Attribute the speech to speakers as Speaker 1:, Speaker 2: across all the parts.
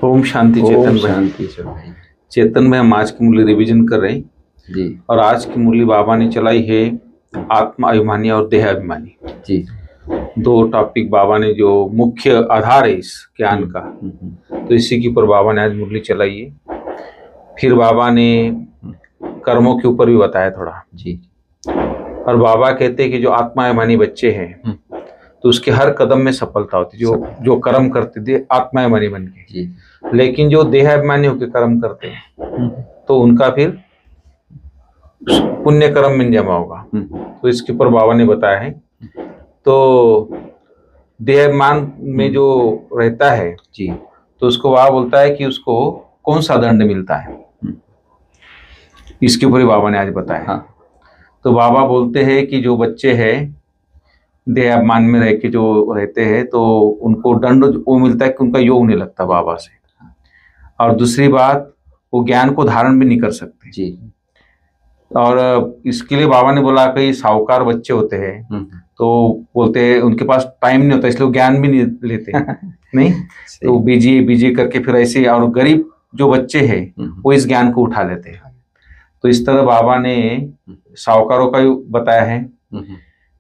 Speaker 1: ओम शांति चेतन भाई।
Speaker 2: शांति से भाई।
Speaker 1: चेतन भाई, हम आज की मूल्य रिवीजन कर रहे हैं
Speaker 2: जी
Speaker 1: और आज की मूल्य बाबा ने चलाई है आत्मा अभिमानी और देह अभिमानी।
Speaker 2: जी।
Speaker 1: दो टॉपिक बाबा ने जो मुख्य आधार है इस ज्ञान का, तो इसी के ऊपर बाबा ने आज मूल्य चलाई है। फिर बाबा ने कर्मों के ऊपर भी बताया थोड़ा
Speaker 2: जी।
Speaker 1: और बाबा कहते हैं कि जो आत्मा अभिमानी बच्चे हैं तो उसके हर कदम में सफलता होती है। जो कर्म करते थे आत्मा अभिमानी बन के
Speaker 2: जी।
Speaker 1: लेकिन जो देह अभिमानी होकर कर्म करते हैं तो उनका फिर पुण्य कर्म में जमा होगा। तो इसके ऊपर बाबा ने बताया है। तो देह अभिमान में जो रहता है
Speaker 2: जी,
Speaker 1: तो उसको बाबा बोलता है कि उसको कौन सा दंड मिलता है, इसके ऊपर ही बाबा ने आज बताया।
Speaker 2: हाँ।
Speaker 1: तो बाबा बोलते हैं कि जो बच्चे हैं देह अभिमान में रह के जो रहते हैं तो उनको दंड वो मिलता है कि उनका योग नहीं लगता बाबा से, और दूसरी बात वो ज्ञान को धारण भी नहीं कर सकते
Speaker 2: जी।
Speaker 1: और इसके लिए बाबा ने बोला कई साहूकार बच्चे होते हैं तो बोलते हैं उनके पास टाइम नहीं होता इसलिए वो ज्ञान भी नहीं लेते नहीं तो बीजी करके फिर ऐसे, और गरीब जो बच्चे हैं वो इस ज्ञान को उठा लेते हैं। तो इस तरह बाबा ने साहूकारों का बताया है।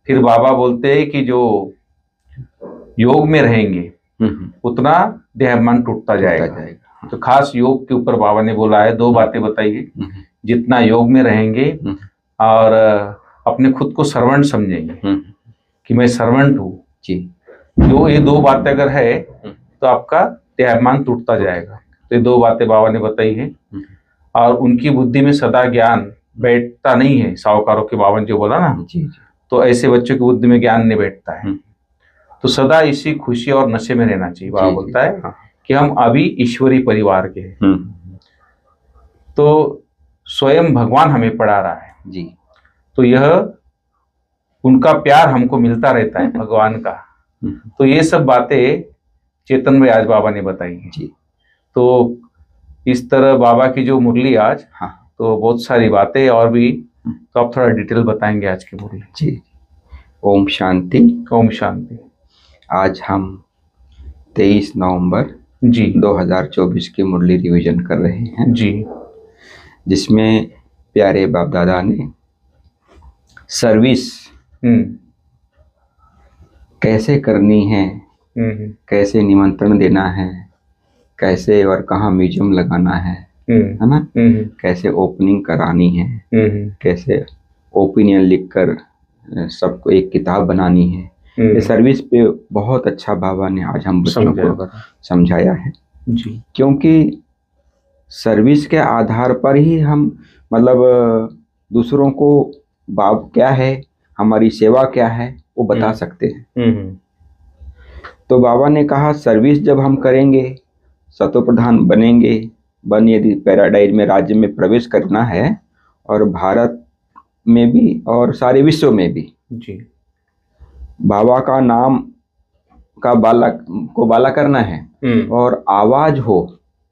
Speaker 1: फिर बाबा बोलते हैं कि जो योग में रहेंगे उतना देहाभिमान टूटता जाएगा। तो खास योग के ऊपर बाबा ने बोला है, दो बातें बताई है। जितना योग में रहेंगे और अपने खुद को सर्वेंट समझेंगे कि मैं सर्वेंट हूँ जी, जो ये दो बातें अगर है तो आपका देहाभिमान टूटता जाएगा। तो ये दो बातें बाबा ने बताई है। और उनकी बुद्धि में सदा ज्ञान बैठता नहीं है। साहूकारों के बाबा ने जो बोला ना जी, तो ऐसे बच्चों की बुद्धि में ज्ञान नहीं बैठता है। तो सदा इसी खुशी और नशे में रहना चाहिए। बाबा बोलता है कि हम अभी ईश्वरी परिवार के हैं, तो स्वयं भगवान हमें पढ़ा रहा है जी। तो यह उनका प्यार हमको मिलता रहता है भगवान का। तो ये सब बातें चेतन भाई आज बाबा ने बताई जी। तो इस तरह बाबा की जो मुरली आज तो बहुत सारी बातें और भी, तो आप थोड़ा डिटेल बताएंगे आज की मुरली
Speaker 2: जी। ओम शांति।
Speaker 1: ओम शांति।
Speaker 2: आज हम 23 नवंबर
Speaker 1: जी
Speaker 2: 2024 की मुरली रिवीजन कर रहे हैं
Speaker 1: जी,
Speaker 2: जिसमें प्यारे बाप दादा ने सर्विस कैसे करनी है, कैसे निमंत्रण देना है, कैसे और कहाँ म्यूजियम लगाना है ना, कैसे ओपनिंग करानी है, कैसे ओपिनियन लिखकर सबको एक किताब बनानी है, ये सर्विस पे बहुत अच्छा बाबा ने आज हम बच्चों को समझाया है जी। क्योंकि सर्विस के आधार पर ही हम मतलब दूसरों को बाप क्या है, हमारी सेवा क्या है वो बता सकते हैं। तो बाबा ने कहा सर्विस जब हम करेंगे, सतो प्रधान बनेंगे, यदि पैराडाइज में राज्य में प्रवेश करना है और भारत में भी और सारे विश्व में भी जी, बाबा का नाम का बाला करना है और आवाज हो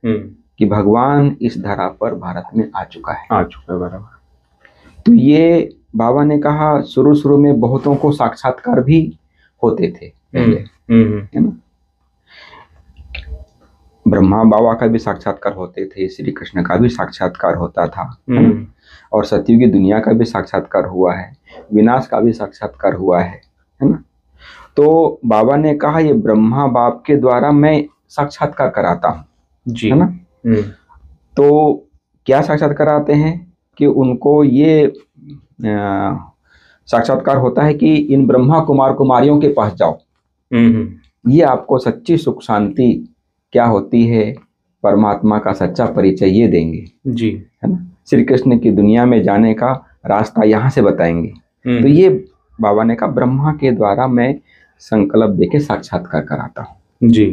Speaker 2: कि भगवान इस धरा पर भारत में आ चुका है बराबर। तो ये बाबा ने कहा शुरू में बहुतों को साक्षात्कार भी होते थे पहले, है ना। ब्रह्मा बाबा का भी साक्षात्कार होते थे, श्री कृष्ण का भी साक्षात्कार होता था, और सतयुग की दुनिया का भी साक्षात्कार हुआ है, विनाश का भी साक्षात्कार हुआ है ना। तो बाबा ने कहा ये ब्रह्मा बाप के द्वारा मैं साक्षात्कार कराता हूँ जी, है ना। तो क्या साक्षात्कार कराते हैं कि उनको ये साक्षात्कार होता है कि इन ब्रह्मा कुमार कुमारियों के पास जाओ, ये आपको सच्ची सुख शांति क्या होती है, परमात्मा का सच्चा परिचय ये देंगे जी, है ना। श्री कृष्ण की दुनिया में जाने का रास्ता यहाँ से बताएंगे। तो ये बाबा ने कहा ब्रह्मा के द्वारा मैं संकल्प देके साक्षात्कार कराता हूँ जी।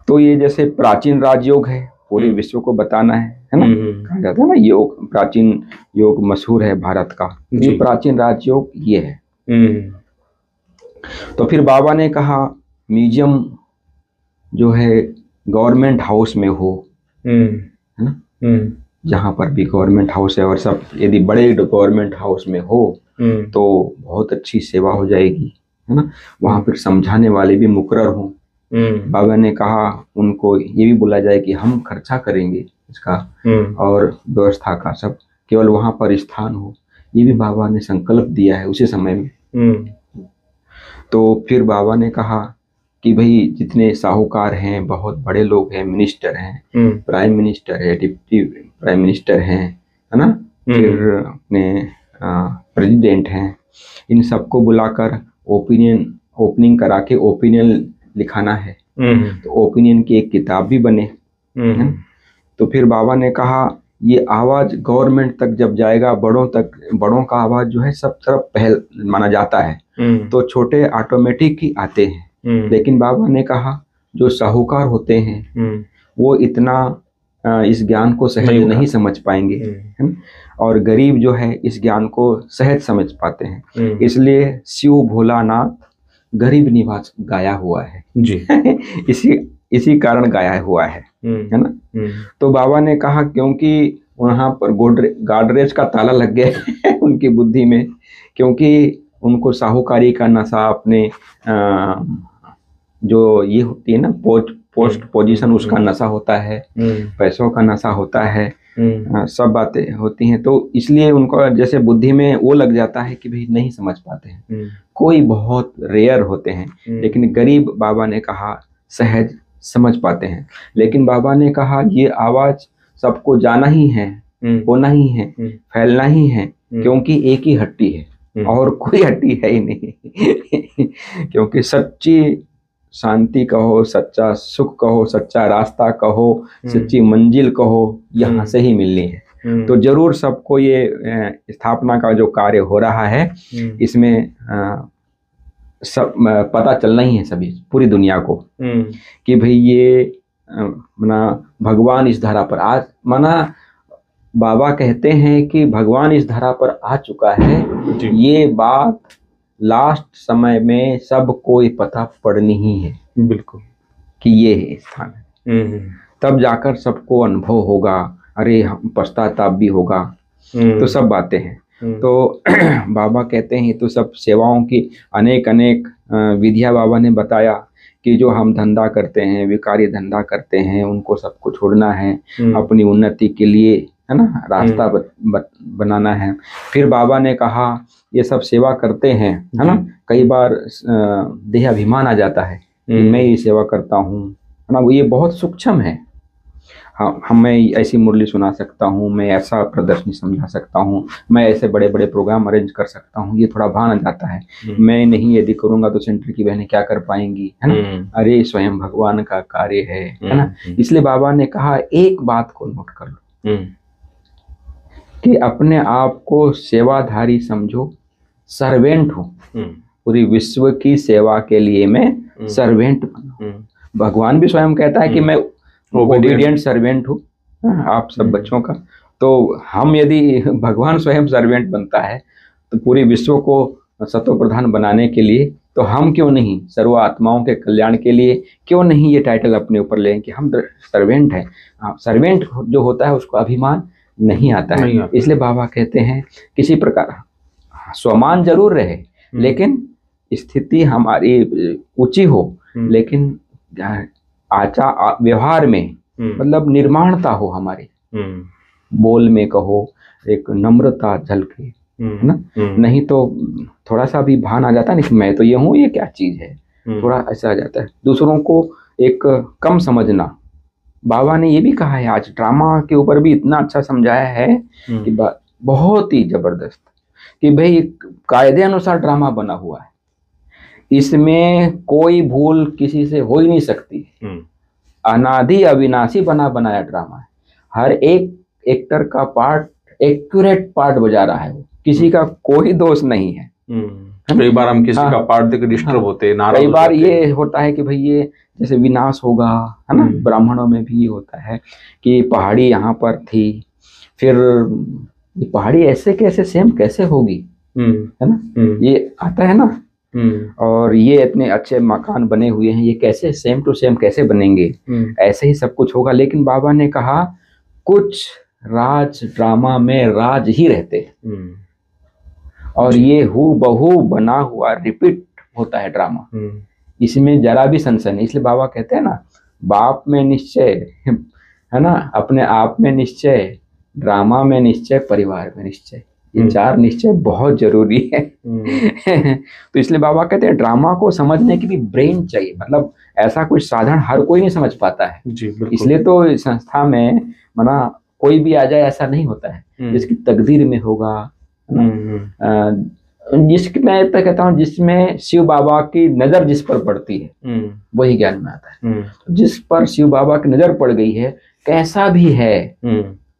Speaker 2: तो ये जैसे प्राचीन राजयोग है, पूरे विश्व को बताना है ना। कहा जाता है ना योग, प्राचीन योग मशहूर है भारत का, ये प्राचीन राजयोग ये है। तो फिर बाबा ने कहा म्यूजियम जो है गवर्नमेंट हाउस में हो, है ना, जहाँ पर भी गवर्नमेंट हाउस है और सब यदि बड़े गवर्नमेंट हाउस में हो तो बहुत अच्छी सेवा हो जाएगी, है ना। वहाँ फिर समझाने वाले भी मुकर्रर हों, बाबा ने कहा उनको ये भी बोला जाए कि हम खर्चा करेंगे इसका और व्यवस्था का सब, केवल वहां पर स्थान हो, ये भी बाबा ने संकल्प दिया है उसी समय में। तो फिर बाबा ने कहा कि भाई जितने साहूकार हैं, बहुत बड़े लोग हैं, मिनिस्टर हैं, प्राइम मिनिस्टर है, डिप्टी प्राइम मिनिस्टर हैं, है ना, फिर अपने प्रेसिडेंट हैं, इन सबको बुलाकर ओपनिंग करा के ओपिनियन लिखाना है। तो ओपिनियन की एक किताब भी बने। तो फिर बाबा ने कहा ये आवाज गवर्नमेंट तक जब जाएगा, बड़ों का आवाज जो है सब तरफ पहल माना जाता है, तो छोटे ऑटोमेटिक ही आते हैं। लेकिन बाबा ने कहा जो साहूकार होते हैं वो इतना इस ज्ञान को सहज नहीं समझ पाएंगे, है ना, और गरीब जो है इस ज्ञान को सहज समझ पाते हैं। इसलिए शिव भोलानाथ गरीब निवास गाया हुआ है जी। इसी कारण गाया हुआ है ना। तो बाबा ने कहा क्योंकि वहां पर गाडरेज का ताला लग गया उनकी बुद्धि में, क्योंकि उनको साहूकारी का नशा, अपने जो ये होती है ना पोस्ट पोजीशन, उसका नशा होता है, पैसों का नशा होता है, सब बातें होती हैं। तो इसलिए उनको जैसे बुद्धि में वो लग जाता है कि भाई नहीं समझ पाते हैं। कोई बहुत रेयर होते हैं, लेकिन गरीब बाबा ने कहा सहज समझ पाते हैं। लेकिन बाबा ने कहा ये आवाज सबको जाना ही है, होना ही है, फैलना ही है, क्योंकि एक ही हट्टी है और कोई हट्टी है ही नहीं। क्योंकि सच्ची शांति कहो, सच्चा सुख कहो, सच्चा रास्ता कहो, सच्ची मंजिल कहो, यहाँ से ही मिलनी है। तो जरूर सबको ये स्थापना का जो कार्य हो रहा है इसमें सब पता चलना ही है सभी, पूरी दुनिया को, कि भाई ये मना भगवान इस धरा पर आज, मना बाबा कहते हैं कि भगवान इस धरा पर आ चुका है। ये बात लास्ट समय में सबको ये पता पड़नी ही है, बिल्कुल, कि ये है स्थान है। तब जाकर सबको अनुभव होगा, अरे हम पश्चाताप भी होगा। तो सब बातें हैं। तो बाबा कहते हैं तो सब सेवाओं की अनेक विधियां बाबा ने बताया कि जो हम धंधा करते हैं, विकारी धंधा करते हैं, उनको सबको छोड़ना है, अपनी उन्नति के लिए, है ना, रास्ता बनाना है। फिर बाबा ने कहा ये सब सेवा करते हैं, है ना, कई बार देह अभिमान आ जाता है कि मैं ये सेवा करता हूँ, है ना, ये बहुत सूक्ष्म है। मैं ऐसी मुरली सुना सकता हूँ, मैं ऐसा प्रदर्शनी समझा सकता हूँ, मैं ऐसे बड़े बड़े प्रोग्राम अरेंज कर सकता हूँ, ये थोड़ा भान आ जाता है। मैं नहीं यदि करूँगा तो सेंटर की बहनें क्या कर पाएंगी, है ना, अरे स्वयं भगवान का कार्य है ना। इसलिए बाबा ने कहा एक बात को नोट कर लो कि अपने आप को सेवाधारी समझो, सर्वेंट हो, पूरी विश्व की सेवा के लिए मैं सर्वेंट बना। भगवान भी स्वयं कहता है कि मैं ओबीडिएंट सर्वेंट हूँ आप सब बच्चों का। तो हम यदि भगवान स्वयं सर्वेंट बनता है तो पूरी विश्व को सतो प्रधान बनाने के लिए, तो हम क्यों नहीं सर्व आत्माओं के कल्याण के लिए क्यों नहीं ये टाइटल अपने ऊपर लें कि हम सर्वेंट हैं। सर्वेंट जो होता है उसको अभिमान नहीं आता है। इसलिए बाबा कहते हैं किसी प्रकार स्वमान जरूर रहे, लेकिन स्थिति हमारी ऊंची हो, लेकिन आचार व्यवहार में मतलब निर्माणता हो हमारी, बोल में कहो एक नम्रता झलके, है ना। नहीं तो थोड़ा सा भी भान आ जाता है नहीं, मैं तो ये हूँ, ये क्या चीज है, थोड़ा ऐसा आ जाता है। दूसरों को एक कम समझना, बाबा ने ये भी कहा है, आज ड्रामा के ऊपर भी इतना अच्छा समझाया है कि बहुत ही जबरदस्त, कि भाई कायदे अनुसार ड्रामा बना हुआ है, इसमें कोई भूल किसी से हो ही नहीं सकती। अनादि अविनाशी बनाया ड्रामा है। हर एक एक्टर का पार्ट एक्यूरेट पार्ट बजा रहा है, किसी का कोई दोष नहीं है।
Speaker 1: कई बार हम किसी का पार्ट देख डिस्टर्ब होते हैं, नाराज
Speaker 2: कई बार ये होता है कि भाई ये जैसे विनाश होगा, है ना। ब्राह्मणों में भी ये होता है कि पहाड़ी यहाँ पर थी, फिर ये पहाड़ी ऐसे कैसे सेम कैसे होगी, है ना, ये आता है ना। और ये इतने अच्छे मकान बने हुए हैं, ये कैसे सेम टू सेम कैसे बनेंगे, ऐसे ही सब कुछ होगा। लेकिन बाबा ने कहा कुछ राज ड्रामा में राज ही रहते हैं, और ये हूबहू बना हुआ रिपीट होता है ड्रामा। इसमें जरा भी संशय नहीं। इसलिए बाबा कहते हैं ना, बाप में निश्चय, है ना, अपने आप में निश्चय, ड्रामा में निश्चय, परिवार में निश्चय। ये 4 निश्चय बहुत जरूरी है। तो इसलिए बाबा कहते हैं ड्रामा को समझने की भी ब्रेन चाहिए, मतलब ऐसा कुछ साधारण हर कोई नहीं समझ पाता है
Speaker 1: जी,
Speaker 2: इसलिए तो इस संस्था में मना कोई भी आ जाए ऐसा नहीं होता है, जिसकी तकदीर में होगा, जिसकी मैं तो कहता हूँ जिसमें शिव बाबा की नजर जिस पर पड़ती है वही ज्ञान में आता है। जिस पर शिव बाबा की नजर पड़ गई है, कैसा भी है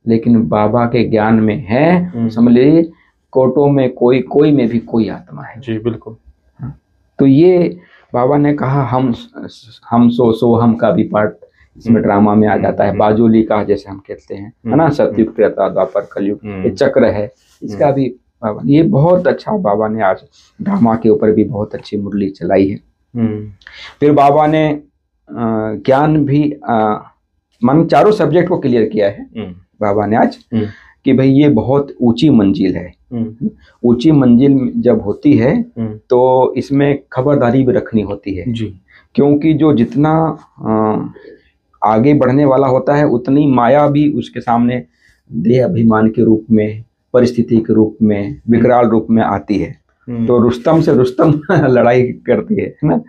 Speaker 2: लेकिन बाबा के ज्ञान में है, समझ लीजिए कोटों में कोई में भी कोई आत्मा है।
Speaker 1: जी बिल्कुल।
Speaker 2: तो ये बाबा ने कहा हम सो हम का भी पार्ट इसमें ड्रामा में आ जाता है। बाजुली का जैसे हम कहते हैं, है ना, सतयुग, त्रेता, द्वापर, कलयुग, ये चक्र है, इसका भी बाबा ये बहुत अच्छा, बाबा ने आज ड्रामा के ऊपर भी बहुत अच्छी मुरली चलाई है। फिर बाबा ने ज्ञान भी मन 4 सब्जेक्ट को क्लियर किया है बाबा ने आज, कि भाई ये बहुत ऊंची मंजिल है। ऊंची मंजिल जब होती है तो इसमें खबरदारी भी रखनी होती है
Speaker 1: जी, क्योंकि
Speaker 2: जो जितना आगे बढ़ने वाला होता है उतनी माया भी उसके सामने देह अभिमान के रूप में, परिस्थिति के रूप में, विकराल रूप में आती है। तो रुस्तम से रुस्तम लड़ाई करती है ना।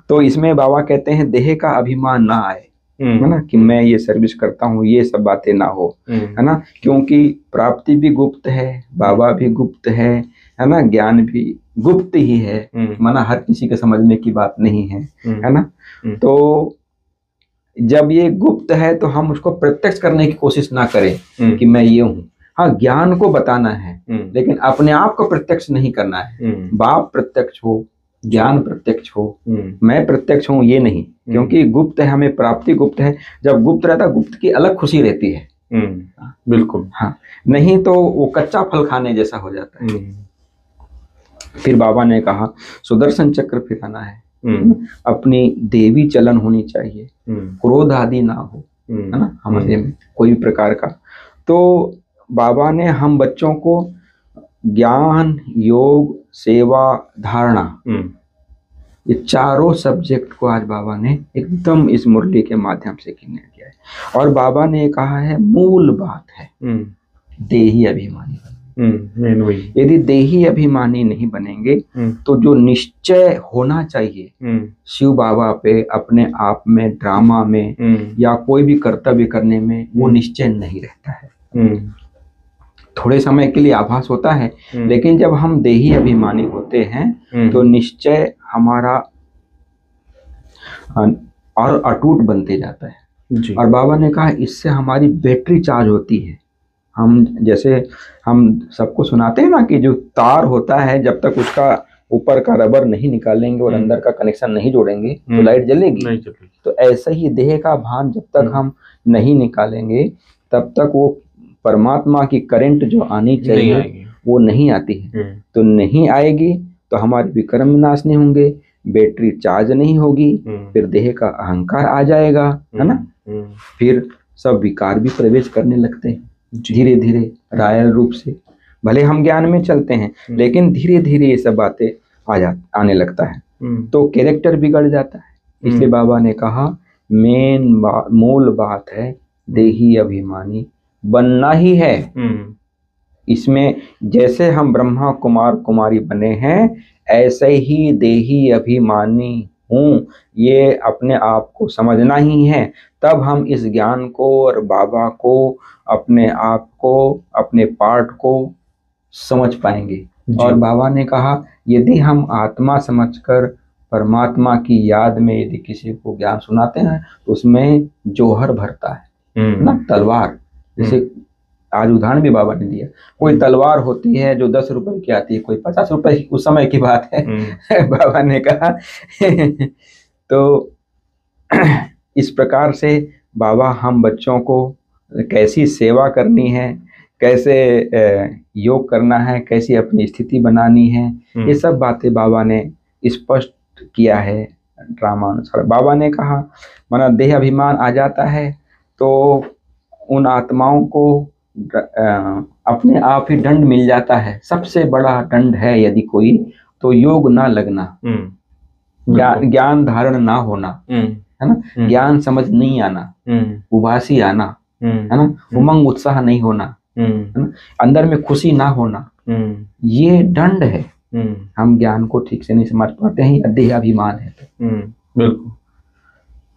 Speaker 2: तो इसमें बाबा कहते हैं देह का अभिमान ना आए, है ना, कि मैं ये सर्विस करता हूँ, ये सब बातें ना हो, है ना, क्योंकि प्राप्ति भी गुप्त है, बाबा भी गुप्त है ना, ज्ञान भी गुप्त ही है, माना हर किसी के समझने की बात नहीं है ना। तो जब ये गुप्त है तो हम उसको प्रत्यक्ष करने की कोशिश ना करें कि मैं ये हूँ। हाँ, ज्ञान को बताना है लेकिन अपने आप को प्रत्यक्ष नहीं करना है। बाप प्रत्यक्ष हो, ज्ञान प्रत्यक्ष हो, मैं प्रत्यक्ष हूँ ये नहीं, क्योंकि गुप्त है, हमें प्राप्ति गुप्त है। जब गुप्त रहता है गुप्त की अलग खुशी रहती है।
Speaker 1: बिल्कुल।
Speaker 2: हाँ, नहीं तो वो कच्चा फल खाने जैसा हो जाता है। फिर बाबा ने कहा सुदर्शन चक्र फिराना है, अपनी देवी चलन होनी चाहिए, क्रोध आदि ना हो, है ना, हमारे में कोई भी प्रकार का। तो बाबा ने हम बच्चों को ज्ञान, योग, सेवा, धारणा, ये 4 सब्जेक्ट को आज बाबा ने एकदम इस मुरली के माध्यम से क्लियर किया है। और बाबा ने कहा है मूल बात है देही अभिमानी। यदि देही अभिमानी नहीं बनेंगे तो जो निश्चय होना चाहिए शिव बाबा पे, अपने आप में, ड्रामा में या कोई भी कर्तव्य करने में, वो निश्चय नहीं रहता है। थोड़े समय के लिए आभास होता है लेकिन जब हम देही अभिमानी होते हैं तो निश्चय हमारा और अटूट बनते जाता है जी। और बाबा ने कहा इससे हमारी बैटरी चार्ज होती है। हम जैसे हम सबको सुनाते हैं ना कि जो तार होता है जब तक उसका ऊपर का रबर नहीं निकालेंगे और अंदर का कनेक्शन नहीं जोड़ेंगे तो लाइट जलेगी। तो ऐसा ही देह का भान जब तक हम नहीं निकालेंगे तब तक वो परमात्मा की करंट जो आनी चाहिए वो नहीं आती है। तो नहीं आएगी तो हमारे विक्रम विनाश नहीं होंगे, बैटरी चार्ज नहीं होगी, फिर देह का अहंकार आ जाएगा, है ना। फिर सब विकार भी प्रवेश करने लगते हैं धीरे धीरे रायल रूप से। भले हम ज्ञान में चलते हैं लेकिन धीरे धीरे ये सब बातें आने लगता है तो कैरेक्टर बिगड़ जाता है। इसलिए बाबा ने कहा मूल बात है देही अभिमानी बनना ही है। इसमें जैसे हम ब्रह्मा कुमार कुमारी बने हैं ऐसे ही देही अभिमानी हूँ, ये अपने आप को समझना ही है। तब हम इस ज्ञान को और बाबा को, अपने आप को, अपने पार्ट को समझ पाएंगे। और बाबा ने कहा यदि हम आत्मा समझकर परमात्मा की याद में यदि किसी को ज्ञान सुनाते हैं तो उसमें जौहर भरता है ना, तलवार। जैसे आज उदाहरण भी बाबा ने दिया, कोई तलवार होती है जो 10 रुपए की आती है, कोई 50 रुपए की, उस समय की बात है बाबा ने कहा तो इस प्रकार से बाबा हम बच्चों को कैसी सेवा करनी है, कैसे योग करना है, कैसी अपनी स्थिति बनानी है, ये सब बातें बाबा ने स्पष्ट किया है ड्रामा अनुसार। बाबा ने कहा माना देह अभिमान आ जाता है तो उन आत्माओं को अपने आप ही दंड मिल जाता है। सबसे बड़ा दंड है यदि कोई तो योग ना लगना, ज्ञान धारण ना होना, है ना, ज्ञान समझ नहीं आना, उबासी आना, है ना, उमंग उत्साह नहीं होना, है ना, अंदर में खुशी ना होना, ये दंड है। हम ज्ञान को ठीक से नहीं समझ पाते हैं, देह अभिमान है।
Speaker 1: बिल्कुल।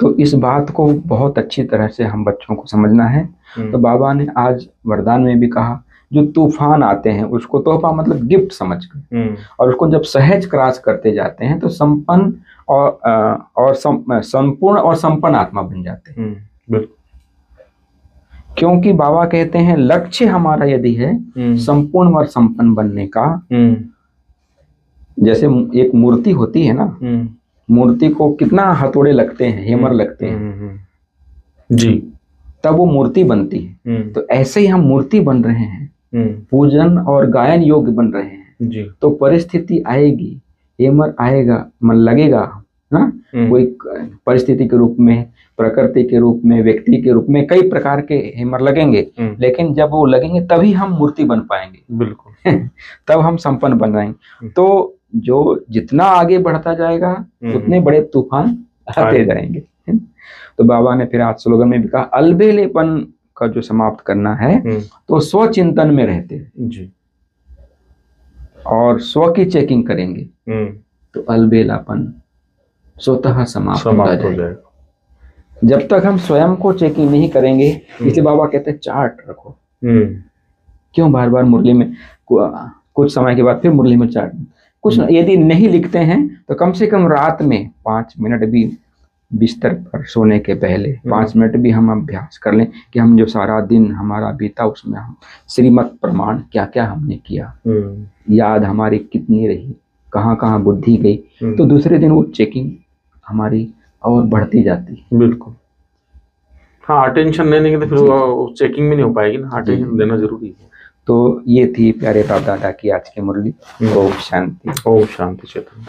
Speaker 2: तो इस बात को बहुत अच्छी तरह से हम बच्चों को समझना है। तो बाबा ने आज वरदान में भी कहा, जो तूफान आते हैं उसको तोहफा मतलब गिफ्ट समझकर, और उसको जब सहज क्रॉस करते जाते हैं तो संपन्न और संपूर्ण और संपन्न आत्मा बन जाते हैं।
Speaker 1: बिल्कुल।
Speaker 2: क्योंकि बाबा कहते हैं लक्ष्य हमारा यदि है संपूर्ण और संपन्न बनने का, जैसे एक मूर्ति होती है ना, मूर्ति को कितना हथौड़े लगते हैं, हेमर लगते हैं
Speaker 1: जी,
Speaker 2: तब वो मूर्ति बनती है। तो ऐसे ही हम मूर्ति बन रहे हैं, पूजन और गायन योग्य बन रहे हैं
Speaker 1: जी।
Speaker 2: तो परिस्थिति आएगी, हेमर आएगा, मन लगेगा ना, कोई परिस्थिति के रूप में, प्रकृति के रूप में, व्यक्ति के रूप में, कई प्रकार के हेमर लगेंगे, लेकिन जब वो लगेंगे तभी हम मूर्ति बन पाएंगे।
Speaker 1: बिल्कुल।
Speaker 2: तब हम संपन्न बन जाएंगे। तो जो जितना आगे बढ़ता जाएगा उतने बड़े तूफान आते जाएंगे। तो बाबा ने फिर आज स्लोगन में भी कहा, अलबेलेपन का जो समाप्त करना है तो स्वचिंतन में रहते हैं
Speaker 1: जी,
Speaker 2: और स्व की चेकिंग करेंगे तो अलबेलापन स्वतः समाप्त हो जाएगा। जब तक हम स्वयं को चेकिंग नहीं करेंगे, इसलिए बाबा कहते हैं चार्ट रखो। क्यों बार बार मुरली में, कुछ समय के बाद फिर मुरली में चार्ट, कुछ यदि नहीं लिखते हैं तो कम से कम रात में 5 मिनट भी बिस्तर पर सोने के पहले 5 मिनट भी हम अभ्यास कर लें कि हम जो सारा दिन हमारा बीता उसमें हम श्रीमत प्रमाण क्या क्या हमने किया, याद हमारी कितनी रही, कहाँ कहाँ बुद्धि गई, तो दूसरे दिन वो चेकिंग हमारी और बढ़ती जाती है।
Speaker 1: बिल्कुल। हाँ, अटेंशन नहीं देंगे तो फिर वो चेकिंग में नहीं हो पाएगी ना, अटेंशन देना जरूरी है।
Speaker 2: तो ये थी प्यारे बाप दादा की आज की मुरली। ओम शांति।
Speaker 1: ओम शांति चेतन।